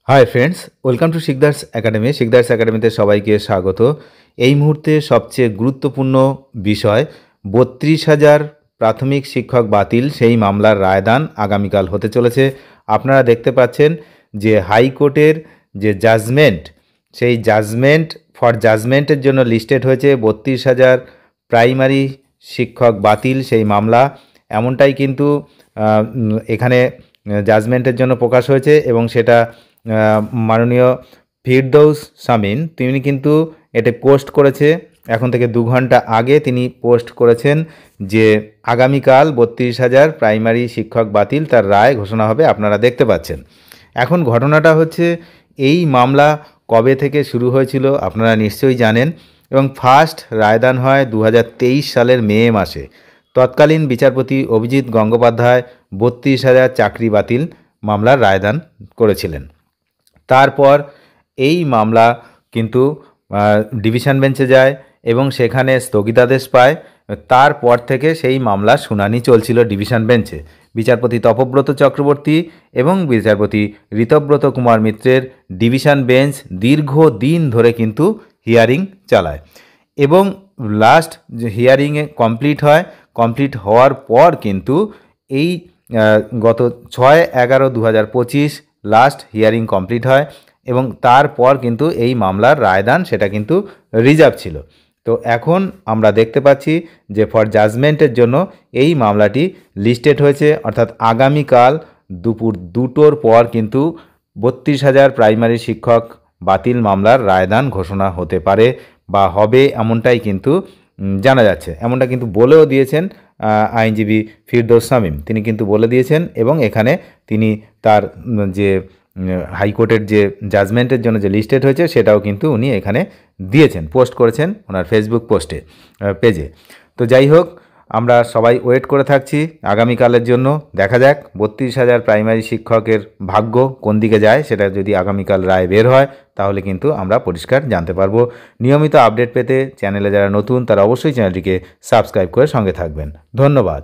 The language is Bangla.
Hi friends, welcome to Sikdar's academy. Sikdar's একাডেমিতে সবাইকে স্বাগত। এই মুহূর্তে সবচেয়ে গুরুত্বপূর্ণ বিষয় 32,000 প্রাথমিক শিক্ষক বাতিল, সেই মামলার রায়দান আগামীকাল হতে চলেছে। আপনারা দেখতে পাচ্ছেন যে হাইকোর্টের যে জাজমেন্ট, সেই জাজমেন্টের জন্য লিস্টেড হয়েছে 32,000 প্রাইমারি শিক্ষক বাতিল সেই মামলা। এমনটাই কিন্তু এখানে জাজমেন্টের জন্য প্রকাশ হয়েছে এবং সেটা মাননীয় ফিরদৌস শামীম তিনি কিন্তু এটা পোস্ট করেছে। এখন থেকে 2 ঘন্টা আগে তিনি পোস্ট করেছেন যে আগামীকাল 32,000 প্রাইমারি শিক্ষক বাতিল, তার রায় ঘোষণা হবে। আপনারা দেখতে পাচ্ছেন। এখন ঘটনাটা হচ্ছে, এই মামলা কবে থেকে শুরু হয়েছিল আপনারা নিশ্চয়ই জানেন, এবং ফার্স্ট রায়দান হয় 2023 সালের মে মাসে। তৎকালীন বিচারপতি অভিজিৎ গঙ্গোপাধ্যায় 32,000 চাকরি বাতিল মামলার রায়দান করেছিলেন। তারপর এই মামলা কিন্তু ডিভিশন বেঞ্চে যায় এবং সেখানে স্থগিতাদেশ পায়। তারপর থেকে সেই মামলার শুনানি চলছিল ডিভিশন বেঞ্চে। বিচারপতি তপব্রত চক্রবর্তী এবং বিচারপতি ঋতব্রত কুমার মিত্রের ডিভিশন বেঞ্চ দীর্ঘদিন ধরে কিন্তু হিয়ারিং চালায় এবং লাস্ট হিয়ারিংয়ে কমপ্লিট হওয়ার পর কিন্তু এই গত 6/11/2025 লাস্ট হিয়ারিং কমপ্লিট হয় এবং তারপর কিন্তু এই মামলার রায়দান সেটা কিন্তু রিজার্ভ ছিল। তো এখন আমরা দেখতে পাচ্ছি যে ফর জাজমেন্টের জন্য এই মামলাটি লিস্টেড হয়েছে, অর্থাৎ আগামীকাল দুপুর 2টোর পর কিন্তু 32,000 প্রাইমারি শিক্ষক বাতিল মামলার রায়দান ঘোষণা হতে পারে বা হবে, এমনটাই কিন্তু জানা যাচ্ছে। এমনটা কিন্তু বলেও দিয়েছেন আইনজীবী ফিরদৌস শামীম, তিনি কিন্তু বলে দিয়েছেন এবং এখানে তিনি তার যে হাইকোর্টের যে জাজমেন্টের জন্য যে লিস্টেড হয়েছে সেটাও কিন্তু উনি এখানে দিয়েছেন, পোস্ট করেছেন ওনার ফেসবুক পেজে। তো যাই হোক, আমরা সবাই ওয়েট করে থাকছি আগামীকালের জন্য। দেখা যাক 32,000 প্রাইমারি শিক্ষকের ভাগ্য কোন দিকে যায়। সেটা যদি আগামীকাল রায় বের হয় তাহলে কিন্তু আমরা পরিষ্কার জানতে পারবো। নিয়মিত আপডেট পেতে চ্যানেলে যারা নতুন তারা অবশ্যই চ্যানেলটিকে সাবস্ক্রাইব করে সঙ্গে থাকবেন। ধন্যবাদ।